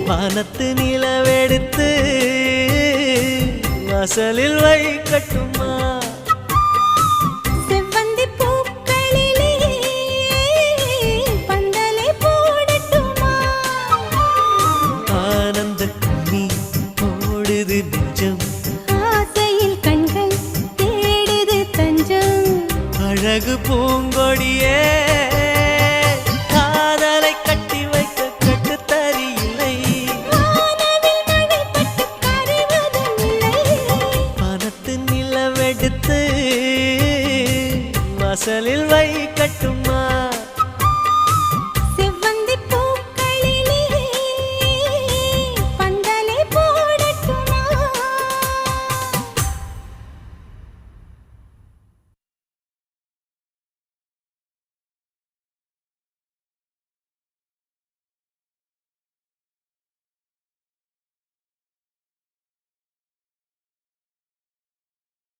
வானத்து நிலவெடுத்து வாசலில் வைக்கட்டுமா செவ்வந்தி பூக்களிலே பந்தலை போடட்டுமா ஆனந்த கண்ணீர் ஓடுது நெஞ்சம் ஆசையில் கண்கள் தேடுது தஞ்சம் அழகு பூங்கொடியே